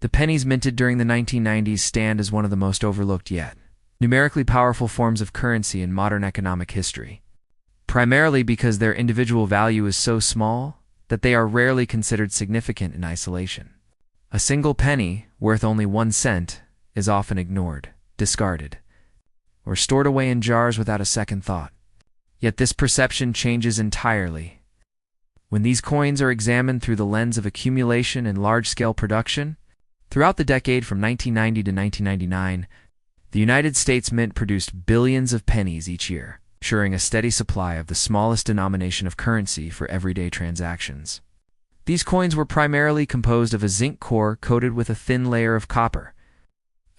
The pennies minted during the 1990s stand as one of the most overlooked yet numerically powerful forms of currency in modern economic history, primarily because their individual value is so small that they are rarely considered significant in isolation. A single penny, worth only 1 cent, is often ignored, discarded, or stored away in jars without a second thought. Yet this perception changes entirely when these coins are examined through the lens of accumulation and large-scale production. Throughout the decade from 1990 to 1999, the United States Mint produced billions of pennies each year, ensuring a steady supply of the smallest denomination of currency for everyday transactions. These coins were primarily composed of a zinc core coated with a thin layer of copper,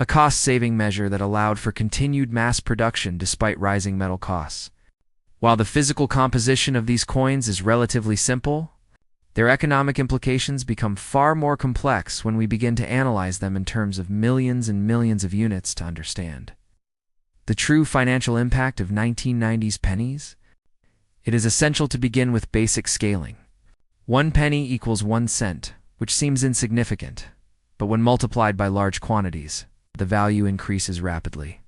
a cost-saving measure that allowed for continued mass production despite rising metal costs. While the physical composition of these coins is relatively simple, their economic implications become far more complex when we begin to analyze them in terms of millions and millions of units to understand the true financial impact of 1990s pennies. It is essential to begin with basic scaling. 1 penny equals 1 cent, which seems insignificant, but when multiplied by large quantities, the value increases rapidly.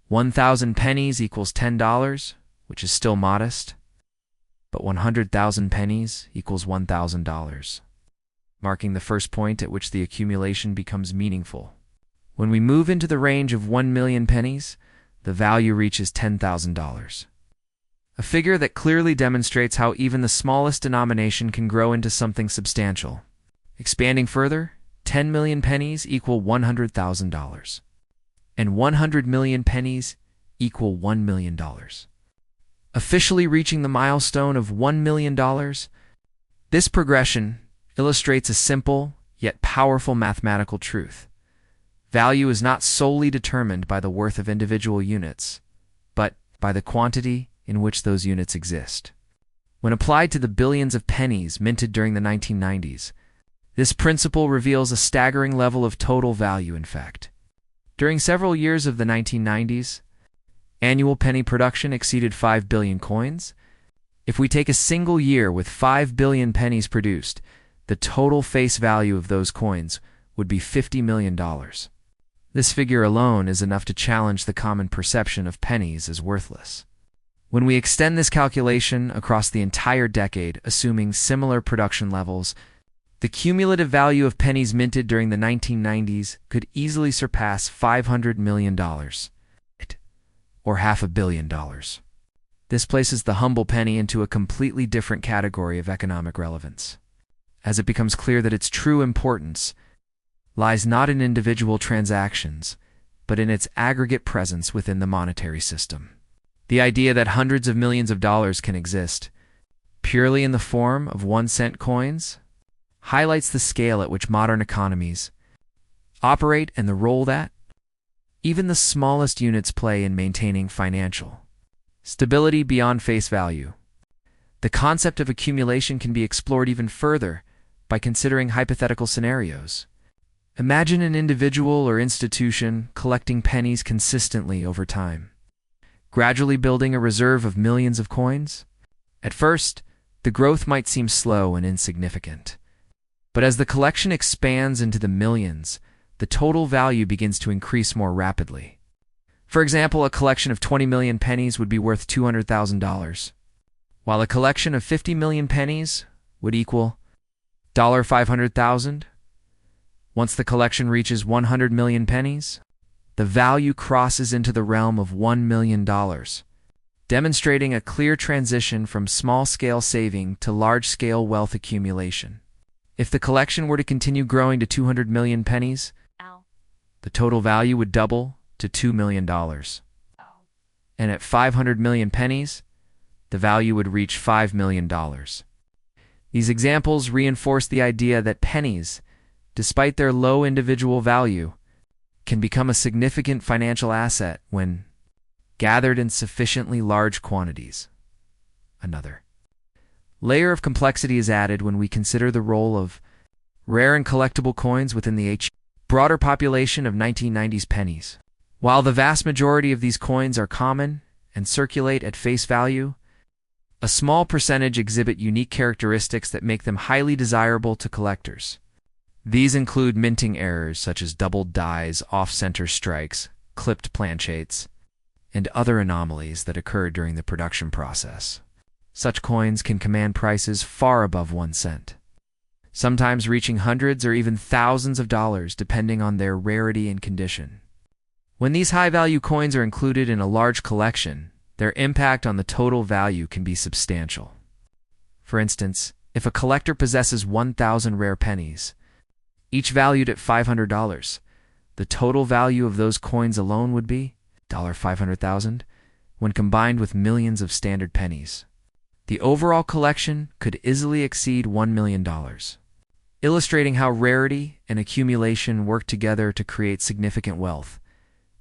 1,000 pennies equals $10, which is still modest, but 100,000 pennies equals $1,000, marking the first point at which the accumulation becomes meaningful. When we move into the range of 1 million pennies, the value reaches $10,000. A figure that clearly demonstrates how even the smallest denomination can grow into something substantial. Expanding further, 10 million pennies equal $100,000, and 100 million pennies equal $1 million. Officially reaching the milestone of $1 million, this progression illustrates a simple yet powerful mathematical truth. Value is not solely determined by the worth of individual units, but by the quantity in which those units exist. When applied to the billions of pennies minted during the 1990s, this principle reveals a staggering level of total value. In fact, during several years of the 1990s, annual penny production exceeded 5 billion coins. If we take a single year with 5 billion pennies produced, the total face value of those coins would be $50 million. This figure alone is enough to challenge the common perception of pennies as worthless. When we extend this calculation across the entire decade, assuming similar production levels, the cumulative value of pennies minted during the 1990s could easily surpass $500 million. Or $500 million. This places the humble penny into a completely different category of economic relevance, as it becomes clear that its true importance lies not in individual transactions, but in its aggregate presence within the monetary system. The idea that hundreds of millions of dollars can exist purely in the form of 1-cent coins highlights the scale at which modern economies operate and the role that even the smallest units play in maintaining financial stability beyond face value. The concept of accumulation can be explored even further by considering hypothetical scenarios. Imagine an individual or institution collecting pennies consistently over time, gradually building a reserve of millions of coins. At first, the growth might seem slow and insignificant, but as the collection expands into the millions, the total value begins to increase more rapidly. For example, a collection of 20 million pennies would be worth $200,000, while a collection of 50 million pennies would equal $500,000. Once the collection reaches 100 million pennies, the value crosses into the realm of $1 million, demonstrating a clear transition from small-scale saving to large-scale wealth accumulation. If the collection were to continue growing to 200 million pennies, the total value would double to $2 million. And at 500 million pennies, the value would reach $5 million. These examples reinforce the idea that pennies, despite their low individual value, can become a significant financial asset when gathered in sufficiently large quantities. Another layer of complexity is added when we consider the role of rare and collectible coins within the broader population of 1990s pennies. While the vast majority of these coins are common and circulate at face value, a small percentage exhibit unique characteristics that make them highly desirable to collectors. These include minting errors such as doubled dies, off-center strikes, clipped planchettes, and other anomalies that occur during the production process. Such coins can command prices far above 1 cent, sometimes reaching hundreds or even thousands of dollars depending on their rarity and condition. When these high-value coins are included in a large collection, their impact on the total value can be substantial. For instance, if a collector possesses 1,000 rare pennies, each valued at $500, the total value of those coins alone would be $500,000 when combined with millions of standard pennies. The overall collection could easily exceed $1 million, illustrating how rarity and accumulation work together to create significant wealth.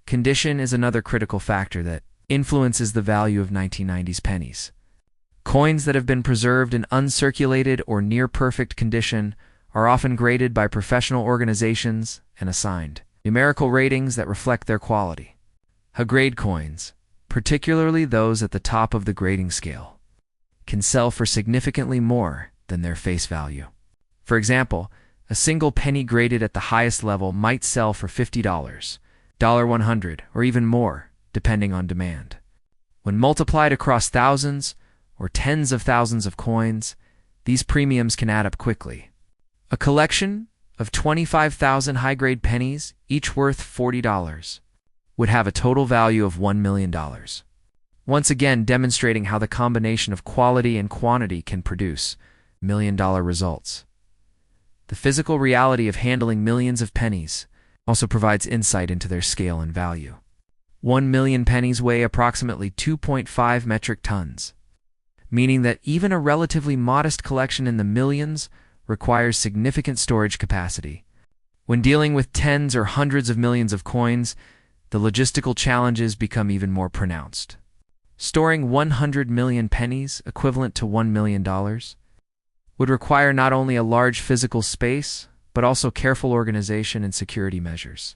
Condition is another critical factor that influences the value of 1990s pennies. Coins that have been preserved in uncirculated or near-perfect condition are often graded by professional organizations and assigned numerical ratings that reflect their quality. High-grade coins, particularly those at the top of the grading scale, can sell for significantly more than their face value. For example, a single penny graded at the highest level might sell for $50, $100, or even more, depending on demand. When multiplied across thousands or tens of thousands of coins, these premiums can add up quickly. A collection of 25,000 high-grade pennies, each worth $40, would have a total value of $1 million. Once again demonstrating how the combination of quality and quantity can produce million-dollar results. The physical reality of handling millions of pennies also provides insight into their scale and value. 1 million pennies weigh approximately 2.5 metric tons, meaning that even a relatively modest collection in the millions requires significant storage capacity. When dealing with tens or hundreds of millions of coins, the logistical challenges become even more pronounced. Storing 100 million pennies, equivalent to $1 million, would require not only a large physical space, but also careful organization and security measures.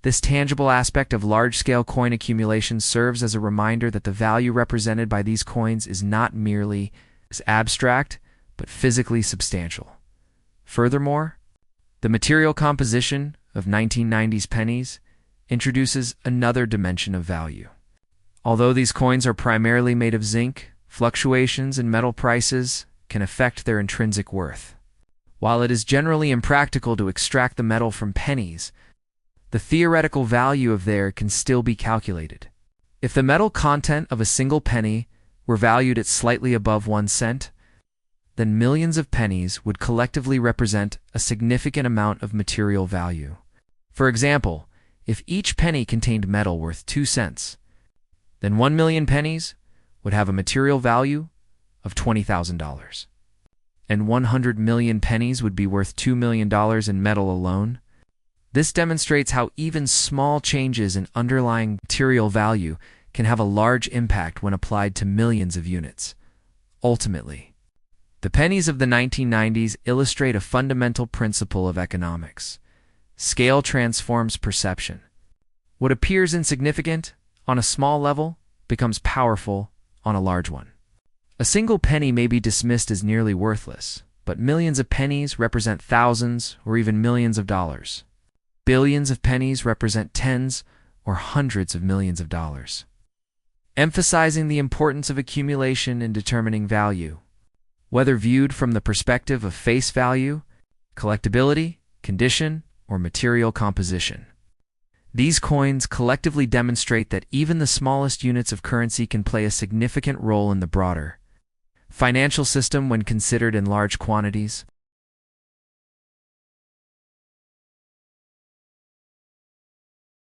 This tangible aspect of large-scale coin accumulation serves as a reminder that the value represented by these coins is not merely abstract, but physically substantial. Furthermore, the material composition of 1990s pennies introduces another dimension of value. Although these coins are primarily made of zinc, fluctuations in metal prices can affect their intrinsic worth. While it is generally impractical to extract the metal from pennies, the theoretical value of there can still be calculated. If the metal content of a single penny were valued at slightly above 1 cent, then millions of pennies would collectively represent a significant amount of material value. For example, if each penny contained metal worth 2 cents, then 1 million pennies would have a material value of $20,000. And 100 million pennies would be worth $2 million in metal alone. This demonstrates how even small changes in underlying material value can have a large impact when applied to millions of units. Ultimately, the pennies of the 1990s illustrate a fundamental principle of economics. Scale transforms perception. What appears insignificant on a small level becomes powerful on a large one. A single penny may be dismissed as nearly worthless, but millions of pennies represent thousands or even millions of dollars. Billions of pennies represent tens or hundreds of millions of dollars. Emphasizing the importance of accumulation in determining value, whether viewed from the perspective of face value, collectability, condition, or material composition. These coins collectively demonstrate that even the smallest units of currency can play a significant role in the broader financial system when considered in large quantities.